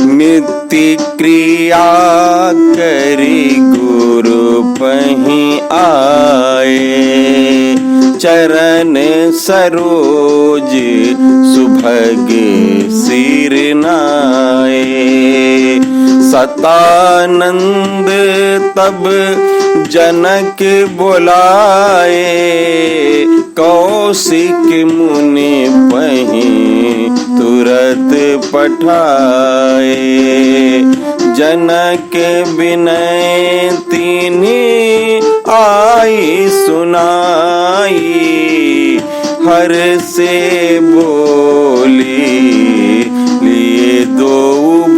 नित्य क्रिया करी गुरु पहि आए, चरण सरोज सुभग सिर नाए। सतानंद तब जनक बुलाए, कौशिक मुनि पहि तुरत पठाए। जनक विनय तिन्हि आई सुनाई, हर से बोली लिए दो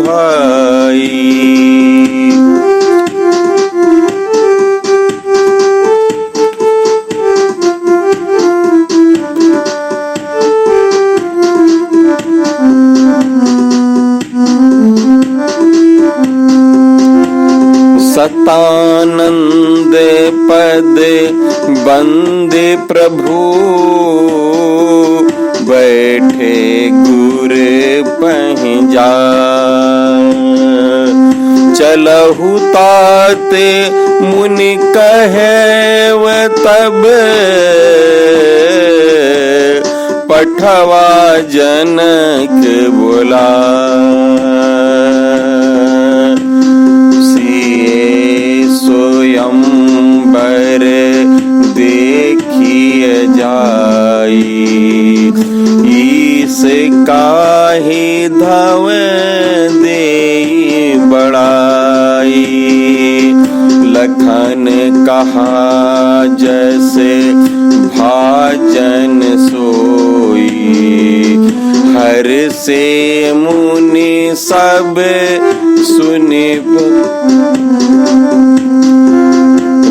भाई। सतानंद पद बंदे प्रभु, बैठे गुर पहि जाय। चलहु तात मुनि कहेव तब, पठवा जनक बुलाय। स्वयंवर देखिए जाई, ईस काहि धव देई बड़ाई। लखन कहा जैसे भाजन सोई, हर से मुनि सब सुनि।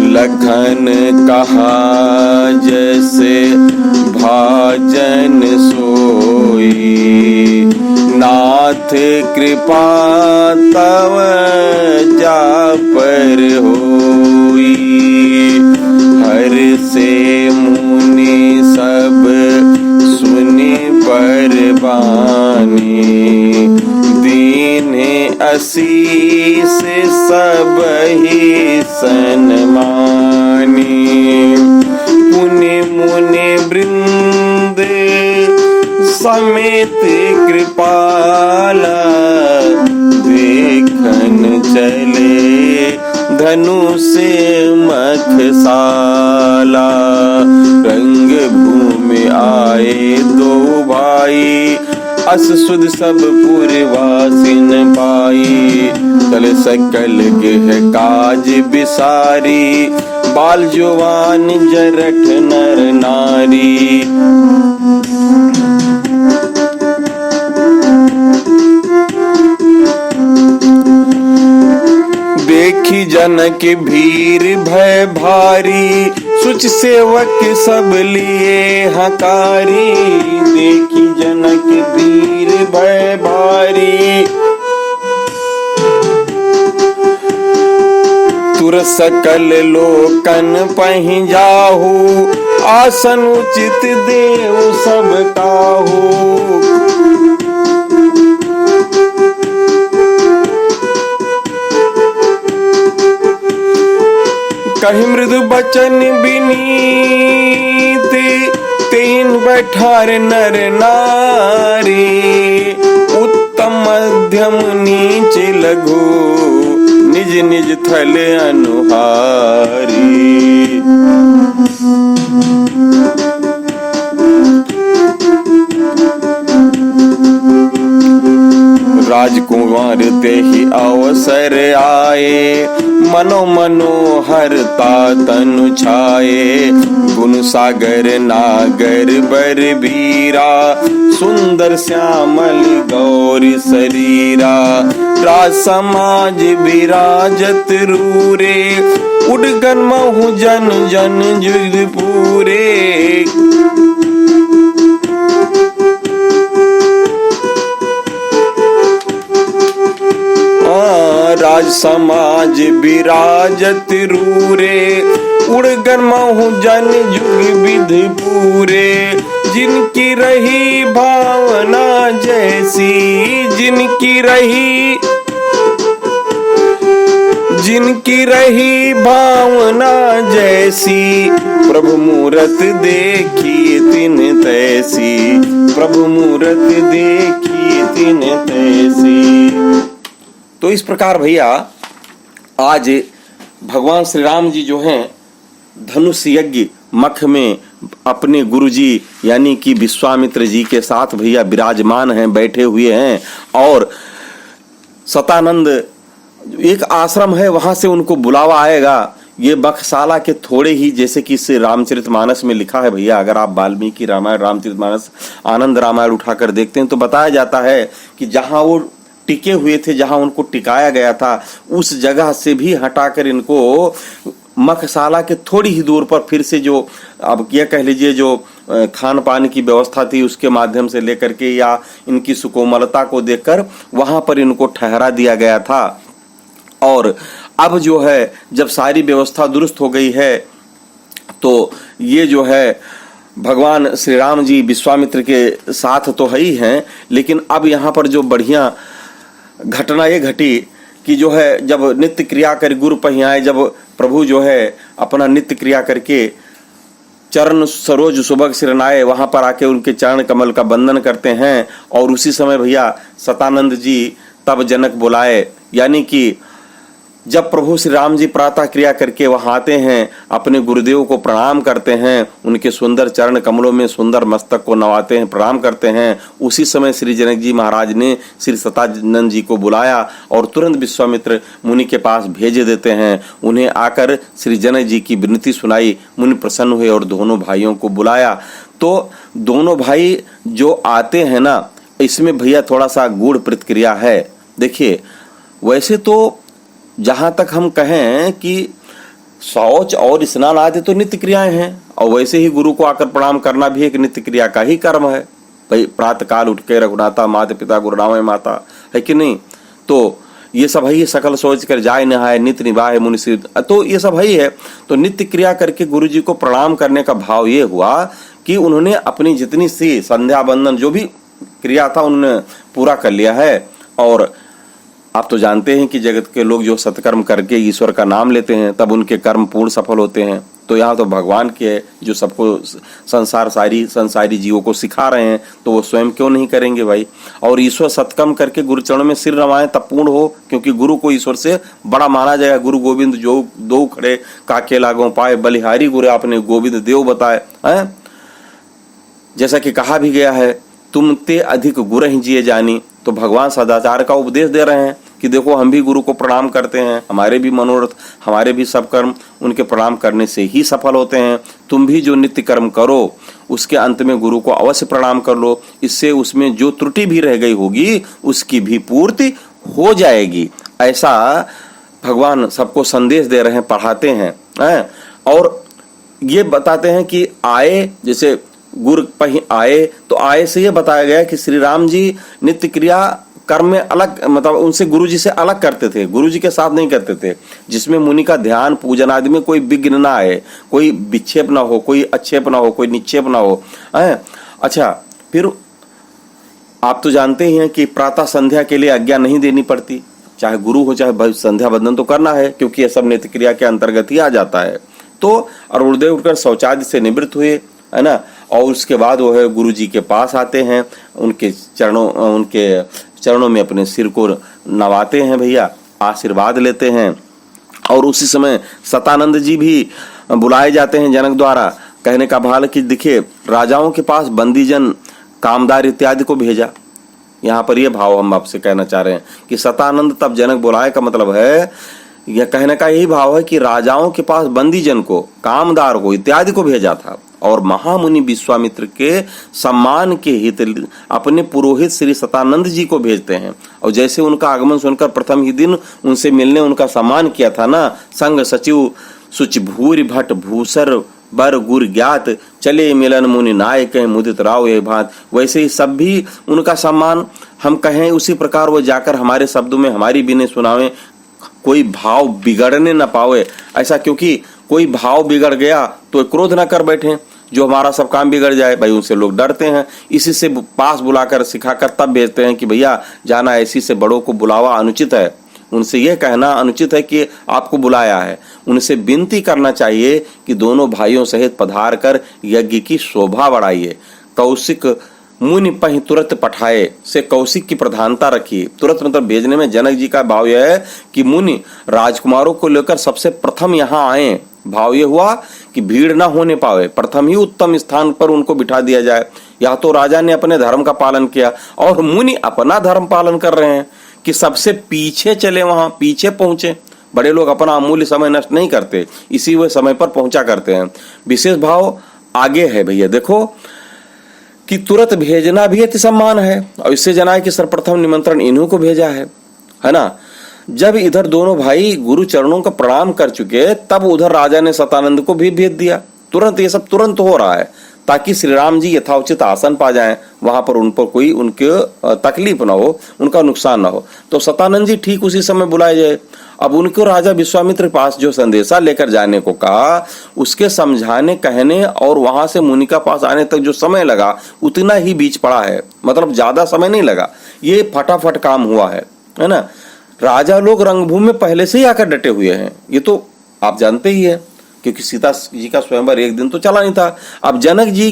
लखन कहा जैसे भाजन सोई, नाथ कृपा तव जा पर होई। हर से मुनि सब सुनि बरबानी, दीन्हे असीस सब ही सन्मानी। पुनि मुनि वृंद समेत कृपाला, देखन चले धनुष मखसाला। रंग भूमि आए दो भाई, अस सुध सब पुरवासिन पाई। तल सकल गृह काज बिसारी, बाल जुवान जरठ नर नारी। देखी जनक भीर भय भारी, सुच सेवक सब लिए हकारी। देखी जनक भीर भय भारी, तुर सकल लोकन पहि जाहू। आसन उचित देव सब काहू। कहि मृदु बचन विनीत, तीन बैठार नर नारी। उत्तम मध्यम नीच लघु, निज निज थल अनुहारी। राजकुमार तेहि अवसर आए, मनो मनोहरता तनु छाए। गुण सागर नागर बर बीरा, सुंदर श्यामल गौरी शरीरा। राज समाज विराजत रूरे, उडगन महु जन जन जुग पूरे। राज समाज विराजत रूरे, उड़गन महु जन जुग विधि पूरे, जिनकी रही भावना जैसी, जिनकी रही भावना जैसी, प्रभु मूरत देखी तिन तैसी, प्रभु मूरत देखी तिन तैसी। तो इस प्रकार भैया आज भगवान श्री राम जी जो हैं धनुष यज्ञ मख में अपने गुरुजी यानी कि विश्वामित्र जी के साथ भैया विराजमान हैं, बैठे हुए हैं। और सतानंद एक आश्रम है, वहां से उनको बुलावा आएगा। ये मखशाला के थोड़े ही, जैसे कि इस रामचरितमानस में लिखा है भैया, अगर आप वाल्मीकि रामायण, रामचरितमानस, आनंद रामायण उठाकर देखते हैं तो बताया जाता है कि जहां वो टिके हुए थे, जहां उनको टिकाया गया था, उस जगह से भी हटाकर इनको मखशाला के थोड़ी ही दूर पर फिर से जो अब यह कह लीजिए जो खान पान की व्यवस्था थी उसके माध्यम से लेकर के या इनकी सुकोमलता को देखकर वहां पर इनको ठहरा दिया गया था। और अब जो है जब सारी व्यवस्था दुरुस्त हो गई है तो ये जो है भगवान श्री राम जी विश्वामित्र के साथ तो है ही हैं, लेकिन अब यहाँ पर जो बढ़िया घटना ये घटी कि जो है जब नित्य क्रिया कर गुरु पहियाए, जब प्रभु जो है अपना नित्य क्रिया करके चरण सरोज सुबह सिरनाए, वहां पर आके उनके चरण कमल का बंदन करते हैं। और उसी समय भैया सतानंद जी तब जनक बुलाए, यानी कि जब प्रभु श्री राम जी प्रातः क्रिया करके वहां आते हैं, अपने गुरुदेव को प्रणाम करते हैं, उनके सुंदर चरण कमलों में सुंदर मस्तक को नवाते हैं, प्रणाम करते हैं। उसी समय श्री जनक जी महाराज ने श्री सतानंद जी को बुलाया और तुरंत विश्वामित्र मुनि के पास भेजे देते हैं। उन्हें आकर श्री जनक जी की विनती सुनाई, मुनि प्रसन्न हुए और दोनों भाइयों को बुलाया। तो दोनों भाई जो आते हैं ना, इसमें भैया थोड़ा सा गूढ़ प्रतिक्रिया है। देखिए, वैसे तो जहां तक हम कहें कि शौच और स्नान आदि तो नित्य क्रियाएं हैं, और वैसे ही गुरु को आकर प्रणाम करना भी एक नित्य क्रिया का ही कर्म है। भाई प्रातः काल उठ के रघुनाथा माता पिता गुरु नाम माता, है कि नहीं? तो ये सब है, सकल सोच कर जाए नहाय नित्य निभाए मुनि सिद्ध, तो ये सब है। तो नित्य क्रिया करके गुरु जी को प्रणाम करने का भाव ये हुआ कि उन्होंने अपनी जितनी सी संध्या बंदन जो भी क्रिया था उन्होंने पूरा कर लिया है। और आप तो जानते हैं कि जगत के लोग जो सत्कर्म करके ईश्वर का नाम लेते हैं तब उनके कर्म पूर्ण सफल होते हैं। तो यहाँ तो भगवान के जो सबको संसारी जीवों को सिखा रहे हैं, तो वो स्वयं क्यों नहीं करेंगे भाई? और ईश्वर सत्कर्म करके गुरु चरणों में सिर नवाएं तब पूर्ण हो, क्योंकि गुरु को ईश्वर से बड़ा माना जाएगा। गुरु गोविंद जो दो खड़े काके लागों पाए, बलिहारी गुरु आपने गोविंद देव बताए हैं। जैसा कि कहा भी गया है, तुम ते अधिक गुरु ही जिए जानी। तो भगवान सदाचार का उपदेश दे रहे हैं कि देखो, हम भी गुरु को प्रणाम करते हैं, हमारे भी मनोरथ, हमारे भी सब कर्म उनके प्रणाम करने से ही सफल होते हैं। तुम भी जो नित्य कर्म करो उसके अंत में गुरु को अवश्य प्रणाम कर लो, इससे उसमें जो त्रुटि भी रह गई होगी उसकी भी पूर्ति हो जाएगी। ऐसा भगवान सबको संदेश दे रहे हैं, पढ़ाते हैं। और ये बताते हैं कि आए, जैसे गुरु पही आए, तो आए से ये बताया गया कि श्री राम जी नित्य क्रिया कर्म में अलग, मतलब उनसे गुरु जी से अलग करते थे, गुरु जी के साथ नहीं करते थे, जिसमें मुनि का ध्यान पूजन आदि में कोई विघ्न ना आए, कोई विक्षेप ना हो, कोई अच्छेप ना हो, कोई निक्षेप ना हो। अच्छा, फिर आप तो जानते ही हैं कि प्रातः संध्या के लिए आज्ञा नहीं देनी पड़ती, चाहे गुरु हो चाहे संध्या बंदन तो करना है, क्योंकि यह सब नित्य क्रिया के अंतर्गत ही आ जाता है। तो अरुणोदय उठकर शौचादि से निवृत्त हुए, है ना, और उसके बाद वो है गुरु जी के पास आते हैं, उनके चरणों में अपने सिर को नवाते हैं भैया, आशीर्वाद लेते हैं। और उसी समय सतानंद जी भी बुलाए जाते हैं जनक द्वारा। कहने का भाव कि देखिए, राजाओं के पास बंदीजन, कामदार इत्यादि को भेजा। यहाँ पर यह भाव हम आपसे कहना चाह रहे हैं कि सतानंद तब जनक बुलाए का मतलब है, यह कहने का यही भाव है कि राजाओं के पास बंदीजन को, कामदार को इत्यादि को भेजा था। और महामुनि विश्वामित्र के सम्मान के हित अपने पुरोहित श्री सतानंद जी को भेजते हैं। और जैसे उनका आगमन सुनकर प्रथम ही दिन उनसे मिलने उनका सम्मान किया था ना, संग सचिव सुच भूरि भट्ट भूसर बर गुर ज्ञात चले मिलन मुनि नायक मुदित राव ये भात, वैसे ही सब भी उनका सम्मान हम कहें उसी प्रकार वो जाकर हमारे शब्दों में हमारी बिने सुनावे, कोई भाव बिगड़ने न पावे ऐसा, क्योंकि कोई भाव बिगड़ गया तो क्रोध ना कर बैठे, जो हमारा सब काम बिगड़ जाए भाई, उनसे लोग डरते हैं। इसी से पास बुलाकर सिखाकर तब भेजते हैं कि भैया जाना, ऐसी से बड़ों को बुलावा अनुचित है, उनसे यह कहना अनुचित है कि आपको बुलाया है। उनसे विनती करना चाहिए कि दोनों भाइयों सहित पधार कर यज्ञ की शोभा बढ़ाइए। कौशिक मुनि पहि तुरंत पठाए से कौशिक की प्रधानता रखी। तुरंत मतलब भेजने में जनक जी का भाव यह है कि मुनि राजकुमारों को लेकर सबसे प्रथम यहाँ आए। भाव ये हुआ कि भीड़ ना होने पावे, प्रथम ही उत्तम स्थान पर उनको बिठा दिया जाए। या तो राजा ने अपने धर्म का पालन किया और मुनि अपना धर्म पालन कर रहे हैं कि सबसे पीछे चले, वहां पीछे पहुंचे। बड़े लोग अपना अमूल्य समय नष्ट नहीं करते, इसी वे समय पर पहुंचा करते हैं। विशेष भाव आगे है भैया, देखो कि तुरंत भेजना भी अति सम्मान है, और इससे जना है कि सर्वप्रथम निमंत्रण इन्हीं को भेजा है ना। जब इधर दोनों भाई गुरु चरणों का प्रणाम कर चुके, तब उधर राजा ने सतानंद को भी भेज दिया। तुरंत ये सब तुरंत हो रहा है ताकि श्री राम जी यथाउचित आसन पा जाएं, वहां पर उन पर कोई उनके तकलीफ ना हो, उनका नुकसान ना हो। तो सतानंद जी ठीक उसी समय बुलाए जाए। अब उनको राजा विश्वामित्र के पास जो संदेशा लेकर जाने को कहा, उसके समझाने कहने और वहां से मुनि का पास आने तक जो समय लगा उतना ही बीच पड़ा है, मतलब ज्यादा समय नहीं लगा, ये फटाफट काम हुआ है ना। राजा लोग रंगभूमि में पहले से ही आकर डटे हुए हैं, ये तो आप जानते ही है, क्योंकि सीता जी का स्वयंवर एक दिन तो चला नहीं था। अब जनक जी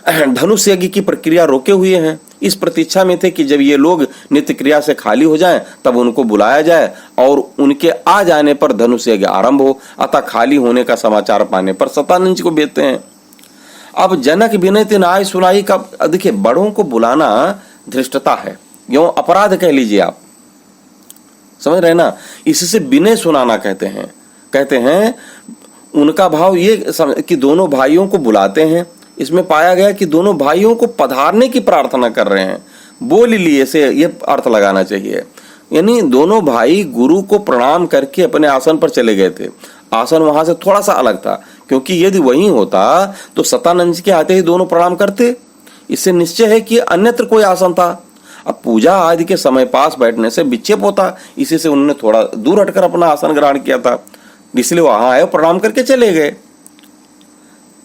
धनुष यज्ञ की प्रक्रिया रोके हुए हैं, इस प्रतीक्षा में थे कि जब ये लोग नित्य क्रिया से खाली हो जाएं तब उनको बुलाया जाए और उनके आ जाने पर धनुष यज्ञ आरंभ हो। अतः खाली होने का समाचार पाने पर सतानंद जी को भेजते हैं। अब जनक विनय तिन आय सुनाई का, देखिए बड़ों को बुलाना धृष्टता है, यो अपराध कह लीजिए आप, समझ रहे ना। इससे विनय सुनाना कहते हैं। उनका भाव ये कि दोनों भाइयों को बुलाते हैं, इसमें पाया गया कि दोनों भाइयों को पधारने की प्रार्थना कर रहे हैं। बोल लिए से ये अर्थ लगाना चाहिए, यानी दोनों भाई गुरु को प्रणाम करके अपने आसन पर चले गए थे। आसन वहां से थोड़ा सा अलग था, क्योंकि यदि वही होता तो सतानंद जी के आते ही दोनों प्रणाम करते। इससे निश्चय है कि अन्यत्र कोई आसन था। अब पूजा आदि के समय पास बैठने से विक्षेप होता, इसी से उन्होंने थोड़ा दूर हटकर अपना आसन ग्रहण किया था, इसलिए वहां आए प्रणाम करके चले गए।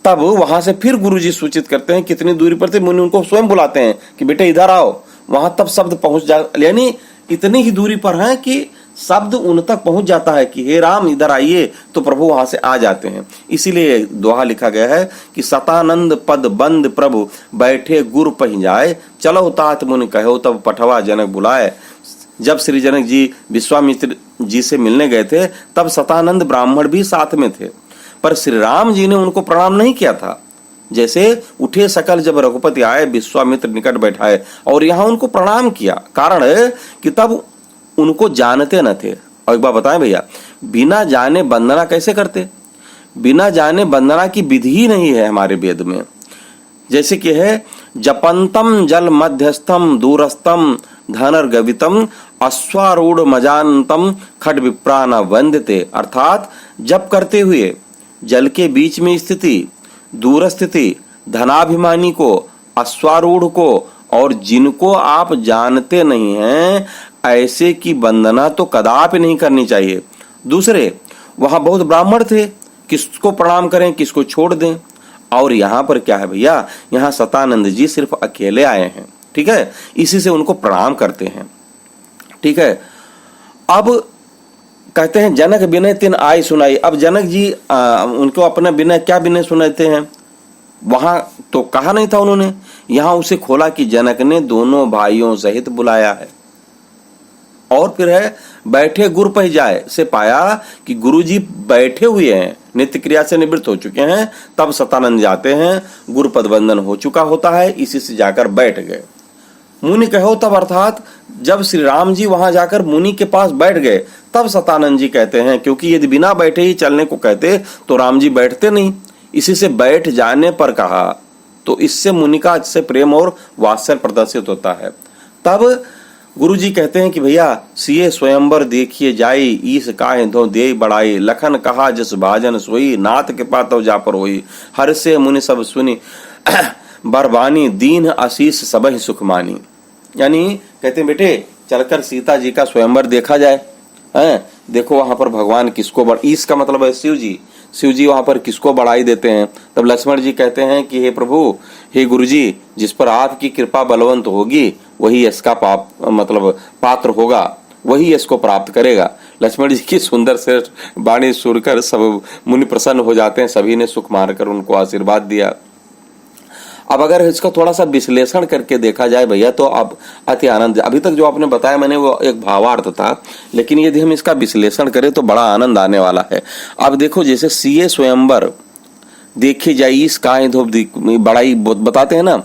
तब वहां से फिर गुरुजी सूचित करते हैं कितनी दूरी पर थे, मुनि उनको स्वयं बुलाते हैं कि बेटे इधर आओ। वहां तब शब्द पहुंच जा, यानी इतनी ही दूरी पर है कि शब्द उन तक पहुंच जाता है कि हे राम इधर आइए, तो प्रभु वहां से आ जाते हैं। इसीलिए दोहा लिखा गया है कि सतानंद पद बंद प्रभु बैठे गुरु पहि जाए, चलो तात मुनि कहो तब पठवा जनक बुलाए। जब श्री जनक जी विश्वामित्र जी से मिलने गए थे तब सतानंद ब्राह्मण भी साथ में थे, पर श्री राम जी ने उनको प्रणाम नहीं किया था। जैसे उठे सकल जब रघुपति आए, विश्वामित्र निकट बैठाए और यहाँ उनको प्रणाम किया। कारण है कि तब उनको जानते न थे। और एक बात बताएं भैया, बिना जाने वंदना कैसे करते? बिना जाने वंदना की विधि ही नहीं है हमारे वेद में। जैसे कि है जपंतम जल मध्यस्थम दूरस्थम धनर्गवितम अश्वारूढ़ मजानतम खड विप्रान वंदते, अर्थात जप करते हुए जल के बीच में स्थिति, दूर स्थिति, धनाभिमानी को, अश्वारूढ़ को और जिनको आप जानते नहीं हैं ऐसे की वंदना तो कदापि नहीं करनी चाहिए। दूसरे, वहां बहुत ब्राह्मण थे, किसको प्रणाम करें किसको छोड़ दें। और यहाँ पर क्या है भैया, यहाँ सतानंद जी सिर्फ अकेले आए हैं, ठीक है, इसी से उनको प्रणाम करते हैं, ठीक है। अब कहते हैं जनक विनय तिन आय सुनाई। अब जनक जी उनको अपना विनय, क्या विनय सुनाते हैं, वहां तो कहा नहीं था उन्होंने, यहां उसे खोला कि जनक ने दोनों भाइयों सहित बुलाया है। और फिर है बैठे गुरु पहि जाए से पाया कि गुरुजी बैठे हुए हैं, नित्य क्रिया से निवृत्त हो चुके हैं। तब सतानंद जाते हैं, गुरु पद वंदन हो चुका होता है, इसी से जाकर बैठ गए। मुनि कहो तब, अर्थात जब श्री राम जी वहां जाकर मुनि के पास बैठ गए तब सतानंद जी कहते हैं, क्योंकि यदि बिना बैठे ही चलने को कहते तो राम जी बैठते नहीं। इसी से बैठ जाने पर कहा, तो इससे मुनि का से प्रेम और वात्सल्य प्रदर्शित होता है। तब गुरुजी कहते हैं कि भैया सिए स्वयंवर देखिए जाई, ईस काहे धो दे बढ़ाई, लखन कहा जस भाजन सोई, नाथ के पातव जा पर होई, हर से मुनि सब सुनी बरबानी, दीन आशीष सबह सुख मानी। यानी कहते हैं बेटे चलकर सीता जी का स्वयंवर देखा जाए, हैं देखो वहां पर भगवान किसको ईस का मतलब है शिव जी, शिव जी वहां पर किसको बढ़ाई देते हैं? तब लक्ष्मण जी कहते हैं कि हे प्रभु, हे गुरु जी, जिस पर आपकी कृपा बलवंत होगी वही इसका पात्र होगा, वही इसको प्राप्त करेगा। लक्ष्मण जी की सुंदर से वाणी सुनकर सब मुनि प्रसन्न हो जाते हैं, सभी ने सुख मारकर उनको आशीर्वाद दिया। अब अगर इसका थोड़ा सा विश्लेषण करके देखा जाए भैया तो अब अति आनंद, अभी तक जो आपने बताया मैंने वो एक भावार्थ था, लेकिन यदि हम इसका विश्लेषण करें तो बड़ा आनंद आने वाला है। अब देखो, जैसे सीए स्वयंवर देखी जाए, इस बड़ाई बताते हैं ना,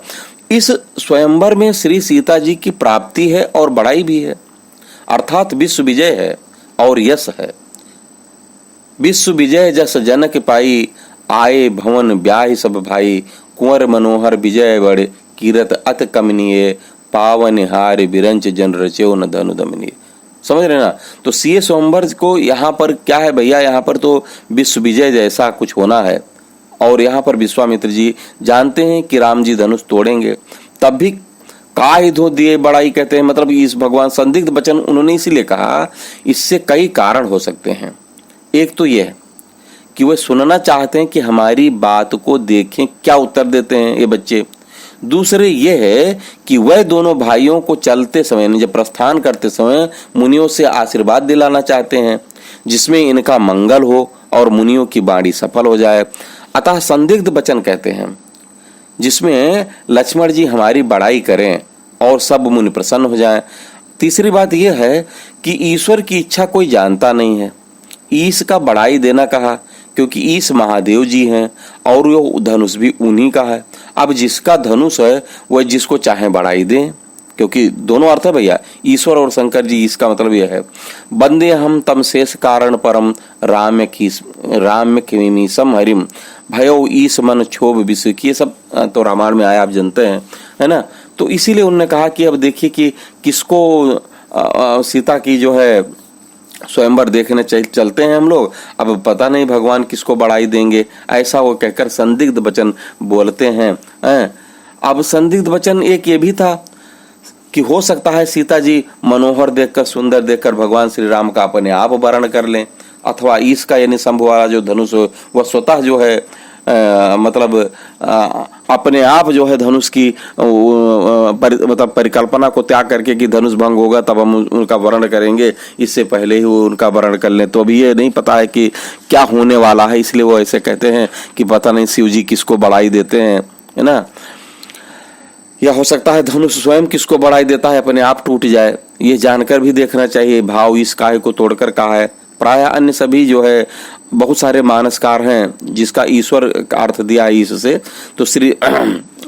इस स्वयंवर में श्री सीता जी की प्राप्ति है और बड़ाई भी है, अर्थात विश्व विजय है और यश है। विश्व विजय जस जनक पाई, आए भवन ब्याह सब भाई, कुंवर मनोहर विजय बड़, कीरत अत कमनीय, पावन हार बिरंच जन रचो न धनु दमनीय। समझ रहे ना? तो सीए स्वयंवर को यहाँ पर क्या है भैया, यहाँ पर तो विश्व विजय जैसा कुछ होना है, और यहाँ पर विश्वामित्र जी जानते हैं कि राम जी धनुष तोड़ेंगे, तब भी काय धो दिए बड़ाई कहते हैं। मतलब इस भगवान संदिग्ध वचन उन्होंने इसीलिए कहा, इससे कई कारण हो सकते हैं। एक तो यह कि वे सुनना चाहते हैं कि हमारी बात को देखें क्या उत्तर देते हैं ये बच्चे। दूसरे ये है कि वह दोनों भाइयों को चलते समय, जब प्रस्थान करते समय मुनियों से आशीर्वाद दिलाना चाहते हैं जिसमें इनका मंगल हो और मुनियों की वाणी सफल हो जाए। अतः संदिग्ध वचन कहते हैं जिसमें लक्ष्मण जी हमारी बड़ाई करें और सब मुनि प्रसन्न हो जाएं। तीसरी बात यह है कि ईश्वर की इच्छा कोई जानता नहीं है। ईश का बढ़ाई देना कहा क्योंकि ईश महादेव जी हैं और वो धनुष भी उन्हीं का है। अब जिसका धनुष है वह जिसको चाहे बढ़ाई दें, क्योंकि दोनों अर्थ है भैया, ईश्वर और शंकर जी। इसका मतलब यह है, बंदे हम तम शेष कारण परम, राम किमीसम हरिम, भयो ईश मन क्षोभ विश्व की। ये सब तो रामायण में आया, आप जानते हैं, है ना। तो इसीलिए उन्होंने कहा कि अब देखिए कि किसको सीता की जो है स्वयंवर देखने चलते हैं हम लोग, अब पता नहीं भगवान किसको बढ़ाई देंगे, ऐसा वो कहकर संदिग्ध वचन बोलते हैं। अब संदिग्ध वचन एक ये भी था कि हो सकता है सीता जी मनोहर देखकर, सुंदर देखकर भगवान श्री राम का अपने आप वर्ण कर लें, अथवा ईश का यानी शंभु वाला जो धनुष हो वह स्वतः जो है अपने आप जो है धनुष की परिकल्पना को त्याग करके कि धनुष भंग होगा तब हम उनका वर्ण करेंगे, इससे पहले ही वो उनका वर्ण कर लें। तो अभी ये नहीं पता है कि क्या होने वाला है, इसलिए वो ऐसे कहते हैं कि पता नहीं शिव जी किसको बढ़ाई देते हैं, है ना। या हो सकता है धनुष स्वयं किसको बढ़ाई देता है, अपने आप टूट जाए। ये जानकर भी देखना चाहिए भाव इस काय को तोड़कर कहा है। प्राय अन्य सभी जो है बहुत सारे मानसकार हैं जिसका ईश्वर का अर्थ दिया है इससे। तो श्री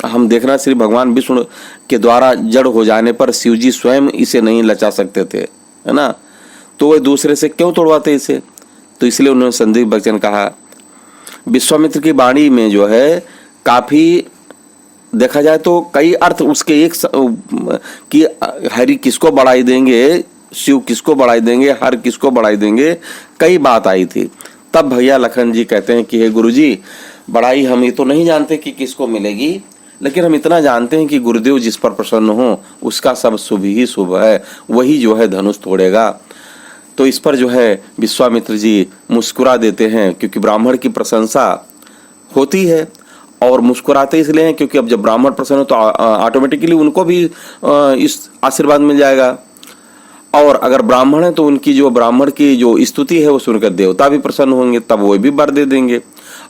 हम देखना श्री भगवान विष्णु के द्वारा जड़ हो जाने पर शिव जी स्वयं इसे नहीं लचा सकते थे, है ना। तो वे दूसरे से क्यों तोड़वाते इसे? तो इसलिए उन्होंने संदिग्ध वचन कहा। विश्वामित्र की वाणी में जो है काफी देखा जाए तो कई अर्थ उसके एक कि हरि किसको बढ़ाई देंगे, शिव किसको बढ़ाई देंगे, हर किसको बढ़ाई देंगे, कई बात आई थी। तब भैया लखन जी कहते हैं कि हे गुरुजी, बढ़ाई हम ये तो नहीं जानते कि किसको मिलेगी, लेकिन हम इतना जानते हैं कि गुरुदेव जिस पर प्रसन्न हो उसका सब शुभ ही शुभ है, वही जो है धनुष तोड़ेगा। तो इस पर जो है विश्वामित्र जी मुस्कुरा देते हैं, क्योंकि ब्राह्मण की प्रशंसा होती है। और मुस्कुराते इसलिए हैं क्योंकि अब जब ब्राह्मण प्रसन्न हो तो ऑटोमेटिकली उनको भी इस आशीर्वाद मिल जाएगा। और अगर ब्राह्मण है तो उनकी जो ब्राह्मण की जो स्तुति है वो सुनकर देवता भी प्रसन्न होंगे, तब वो भी वर दे देंगे।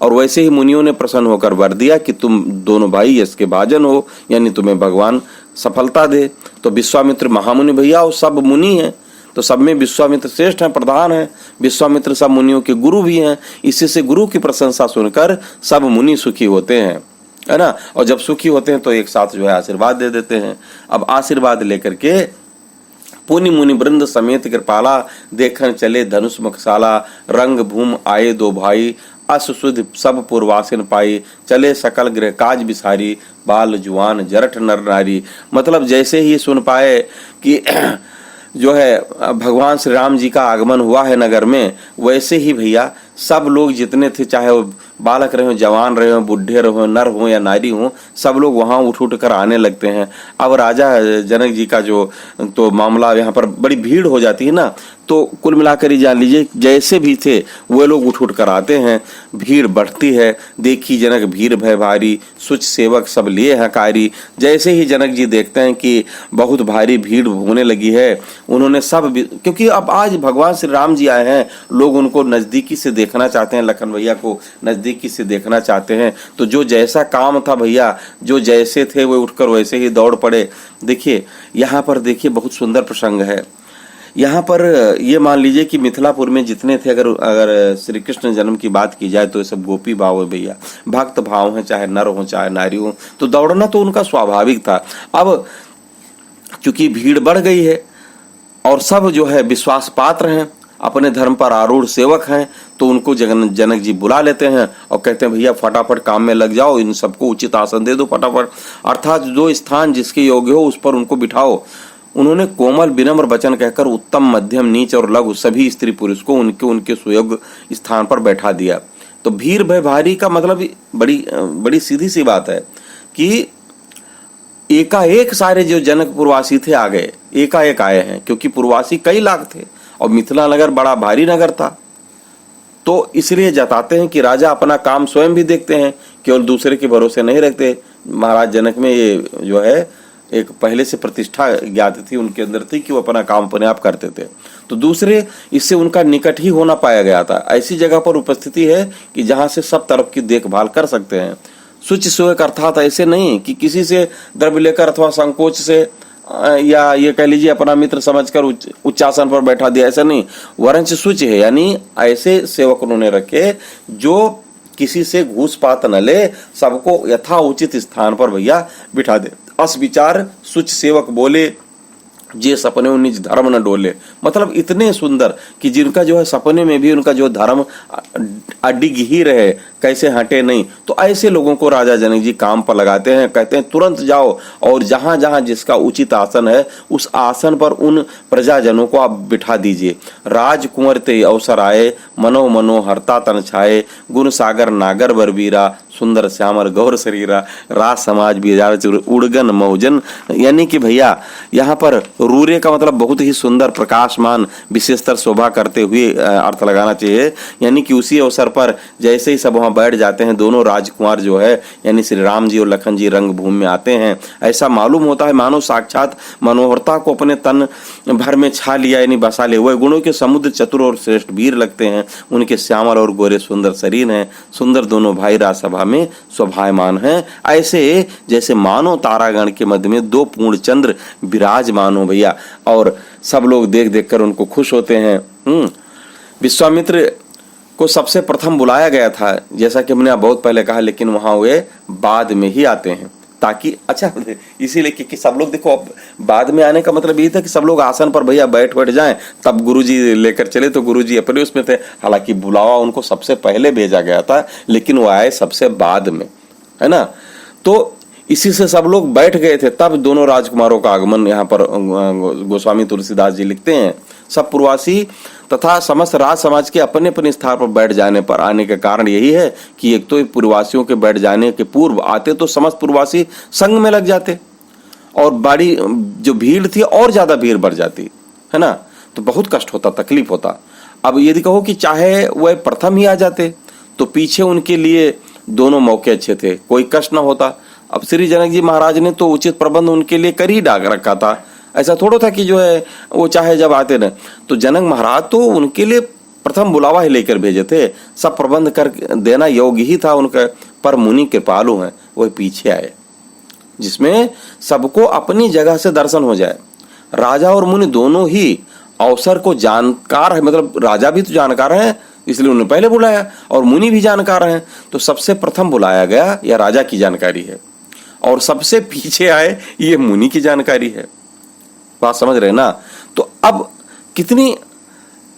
और वैसे ही मुनियों ने प्रसन्न होकर वर दिया कि तुम दोनों भाई इसके भाजन हो, यानी तुम्हें भगवान सफलता दे। तो विश्वामित्र महामुनि भैया और सब मुनि हैं, तो सब में विश्वामित्र श्रेष्ठ हैं, प्रधान हैं। विश्वामित्र सब मुनियों के गुरु भी हैं। इसी से गुरु की प्रशंसा सुनकर सब मुनि सुखी होते हैं, है ना। और जब सुखी होते हैं तो एक साथ जो है आशीर्वाद दे देते हैं। अब आशीर्वाद लेकर के पुनि मुनि वृंद समेत कृपाला, देखन चले धनुष मखशाला, रंग भूम आए दो भाई, अस सुध सब पूर्वासिन पाई, चले सकल गृह काज बिसारी, बाल जुआन जरठ नर नारी। मतलब जैसे ही सुन पाए कि जो है भगवान श्री राम जी का आगमन हुआ है नगर में, वैसे ही भैया सब लोग जितने थे, चाहे वो बालक रहे हो, जवान रहे हो, बुढ़े रहे हो, नर हो या नारी हो, सब लोग वहां उठ उठ कर आने लगते हैं। अब राजा जनक जी का जो तो मामला यहाँ पर बड़ी भीड़ हो जाती है ना, तो कुल मिलाकर ही जान लीजिए जैसे भी थे वे लोग उठ कर आते हैं। भीड़ बढ़ती है, देखी जनक भीड़ भय भारी, सुच सेवक सब लिए हकारी। जैसे ही जनक जी देखते हैं कि बहुत भारी भीड़ होने लगी है, उन्होंने सब, क्योंकि अब आज भगवान श्री राम जी आए हैं, लोग उनको नजदीकी से देखना चाहते हैं, लखन भैया को नजदीकी से देखना चाहते हैं। तो जो जैसा काम था भैया, जो जैसे थे वे उठकर वैसे ही दौड़ पड़े। देखिए यहाँ पर देखिए बहुत सुंदर प्रसंग है। यहाँ पर ये मान लीजिए कि मिथिलापुर में जितने थे, अगर श्री कृष्ण जन्म की बात की जाए तो ये सब गोपी भाव है भैया, भक्त भाव है, चाहे नर हो चाहे नारी हो, तो दौड़ना तो उनका स्वाभाविक था। अब चूंकि भीड़ बढ़ गई है और सब जो है विश्वास पात्र हैं, अपने धर्म पर आरूढ़ सेवक हैं, तो उनको जनक जी बुला लेते हैं और कहते हैं भैया फटाफट काम में लग जाओ, इन सबको उचित आसन दे दो फटाफट, अर्थात जो स्थान जिसके योग्य हो उस पर उनको बिठाओ। उन्होंने कोमल विनम्र वचन कहकर उत्तम मध्यम नीच और लघु सभी स्त्री पुरुष को उनके सुयोग्य स्थान पर बैठा दिया। तो भीड़ भय भारी का मतलब बड़ी सीधी सी बात है कि एकाएक सारे जो जनक पुरवासी थे आ गए, एकाएक आए हैं, क्योंकि पुरवासी कई लाख थे और मिथिला नगर बड़ा भारी नगर था। तो इसलिए जताते हैं कि राजा अपना काम स्वयं भी देखते हैं, केवल दूसरे के भरोसे नहीं रखते। महाराज जनक में ये जो है एक पहले से प्रतिष्ठा ज्ञात थी उनके अंदर थी कि वो अपना काम अपने आप करते थे। तो दूसरे, इससे उनका निकट ही होना पाया गया था। ऐसी जगह पर उपस्थिति है कि जहां से सब तरफ की देखभाल कर सकते हैं। शुचि सेवक अर्थात ऐसे नहीं कि किसी से द्रव्य लेकर अथवा संकोच से या ये कह लीजिए अपना मित्र समझकर उच्चासन पर बैठा दिया, ऐसा नहीं। वरंच शुचि है, यानी ऐसे सेवक उन्होंने रखे जो किसी से घूस पात न ले, सबको यथा उचित स्थान पर भैया बिठा दे। अस विचार सुच सेवक बोले, जे सपने निज धर्म न डोले। मतलब इतने सुंदर कि जिनका जो है सपने में भी उनका जो धर्म अडिग ही रहे, कैसे हटे नहीं। तो ऐसे लोगों को राजा जनक जी काम पर लगाते हैं, कहते हैं तुरंत जाओ और जहां जहां जिसका उचित आसन है उस आसन पर उन प्रजाजनों को आप बिठा दीजिए। राजकुंवर ते अवसर आए, मनो मनो हरता तन छाए, गुण सागर नागर बरबीरा, सुंदर श्यामर गौर शरीरा, राज समाज बिजार उड़गन मौजन। यानी कि भैया यहाँ पर रूरे का मतलब बहुत ही सुंदर प्रकाशमान विशेषतर शोभा करते हुए अर्थ लगाना चाहिए। यानी कि उसी अवसर पर जैसे ही सब वहां बैठ जाते हैं, दोनों राजकुमार जो है यानी श्री राम जी और लखन जी रंगभूमि में आते हैं। ऐसा मालूम होता है मानो साक्षात मनोहरता को अपने तन भर में छा लिया, यानी बसा ले हुए। गुणों के समुद्र चतुर और श्रेष्ठ वीर लगते हैं, उनके श्यामल और गोरे सुंदर शरीर हैं, सुंदर दोनों भाई राजसभा में शोभायमान हैं। ऐसे जैसे मानो तारागण के मध्य में दो पूर्ण चंद्र विराजमान हो भैया, और सब लोग देख देख कर उनको खुश होते हैं। विश्वामित्र को सबसे प्रथम बुलाया गया था, जैसा कि हमने बहुत पहले कहा, लेकिन वहां वे बाद में ही आते हैं ताकि अच्छा, इसीलिए कि सब लोग देखो, अब बाद में आने का मतलब ये था कि सब लोग आसन पर भैया बैठ जाएं, तब गुरुजी लेकर चले। तो गुरुजी अपने उसमें थे, हालांकि बुलावा उनको सबसे पहले भेजा गया था, लेकिन वो आए सबसे बाद में, है ना। तो इसी से सब लोग बैठ गए थे, तब दोनों राजकुमारों का आगमन यहाँ पर गोस्वामी तुलसीदास जी लिखते हैं। सब पूर्वासी तथा समस्त राज समाज के अपने अपने स्थान पर बैठ जाने पर आने का कारण यही है कि एक तो पूर्वासियों के बैठ जाने के पूर्व आते तो समस्त पूर्वासी संग में लग जाते और बड़ी जो भीड़ थी और ज्यादा भीड़ बढ़ जाती, है ना, तो बहुत कष्ट होता, तकलीफ होता। अब यदि कहो कि चाहे वह प्रथम ही आ जाते तो पीछे उनके लिए दोनों मौके अच्छे थे, कोई कष्ट ना होता। अब श्री जनक जी महाराज ने तो उचित प्रबंध उनके लिए कर ही डाक रखा था, ऐसा थोड़ा था कि जो है वो चाहे जब आते न। तो जनक महाराज तो उनके लिए प्रथम बुलावा ही लेकर भेजे थे, सब प्रबंध कर देना योग्य ही था उनका, पर मुनि कृपालु हैं, वह पीछे आए जिसमें सबको अपनी जगह से दर्शन हो जाए। राजा और मुनि दोनों ही अवसर को जानकार है, मतलब राजा भी तो जानकार है इसलिए उन्हें पहले बुलाया, और मुनि भी जानकार हैं, तो सबसे प्रथम बुलाया गया यह राजा की जानकारी है, और सबसे पीछे आए ये मुनि की जानकारी है। बात समझ रहे ना। तो अब कितनी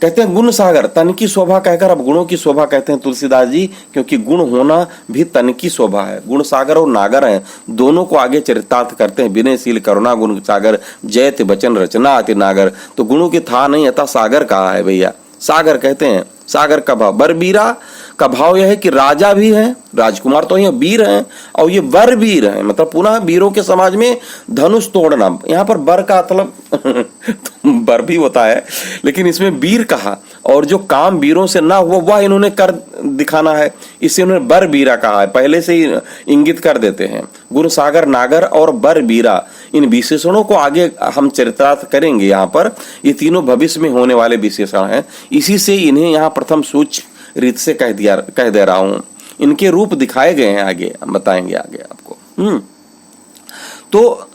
कहते हैं गुण सागर, तन की शोभा कहकर अब गुणों की शोभा कहते हैं तुलसीदास जी, क्योंकि गुण होना भी तन की शोभा है। गुण सागर और नागर हैं, दोनों को आगे चरितार्थ करते हैं। विनयशील करुणा गुण सागर, जयति वचन रचना अति नागर। तो गुणों की था नहीं, अतः सागर कहा है भैया, सागर कहते हैं। सागर का भाव बरबीरा का भाव यह है कि राजा भी है, राजकुमार तो ये वीर हैं, और ये वर वीर हैं, मतलब पुनः वीरों के समाज में धनुष तोड़ना। यहाँ पर बर का मतलब तो बर भी होता है, लेकिन इसमें वीर कहा, और जो काम वीरों से ना हुआ वह इन्होंने कर दिखाना है, इससे उन्होंने बर बीरा कहा है। पहले से ही इंगित कर देते हैं। गुण सागर नागर और बर बीरा, इन विशेषणों को आगे हम चरितार्थ करेंगे। यहाँ पर ये तीनों भविष्य में होने वाले विशेषण हैं, इसी से इन्हें यहाँ प्रथम सूच्य रीत से कह दे रहा हूं। इनके रूप दिखाए गए हैं, आगे हम बताएंगे आगे आपको। तो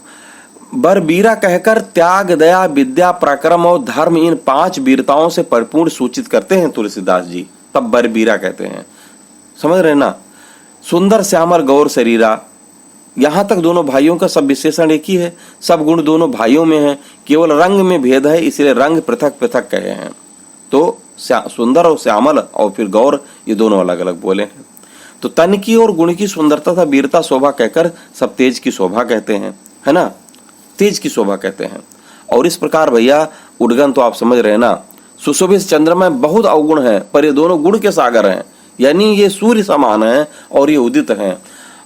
बरबीरा कहकर त्याग, दया, विद्या, पराक्रम और धर्म, इन 5 वीरताओं से परिपूर्ण सूचित करते हैं तुलसीदास जी, तब बरबीरा कहते हैं। समझ रहे ना। सुंदर श्यामल गौर शरीरा, यहां तक दोनों भाइयों का सब विशेषण एक ही है, सब गुण दोनों भाइयों में है, केवल रंग में भेद है, इसलिए रंग पृथक पृथक कहे हैं। तो सुंदर और श्यामल और फिर गौर, ये दोनों अलग अलग बोले हैं। तो तन की और गुण की सुंदरता तथा वीरता शोभा कहकर सब तेज की शोभा कहते हैं, है ना, तेज की शोभा कहते हैं। और इस प्रकार भैया उद्गन तो आप समझ रहे ना, सुशोभित चंद्रमा में बहुत अवगुण है, पर ये दोनों गुण के सागर हैं, यानी ये सूर्य समान है और ये उदित हैं।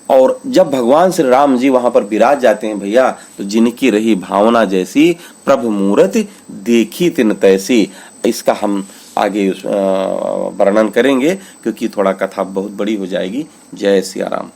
और जब भगवान श्री राम जी वहां पर विराज जाते हैं भैया, तो जिनकी रही भावना जैसी, प्रभु मूरत देखी तिन तैसी, इसका हम आगे वर्णन करेंगे, क्योंकि थोड़ा कथा बहुत बड़ी हो जाएगी। जय सिया राम।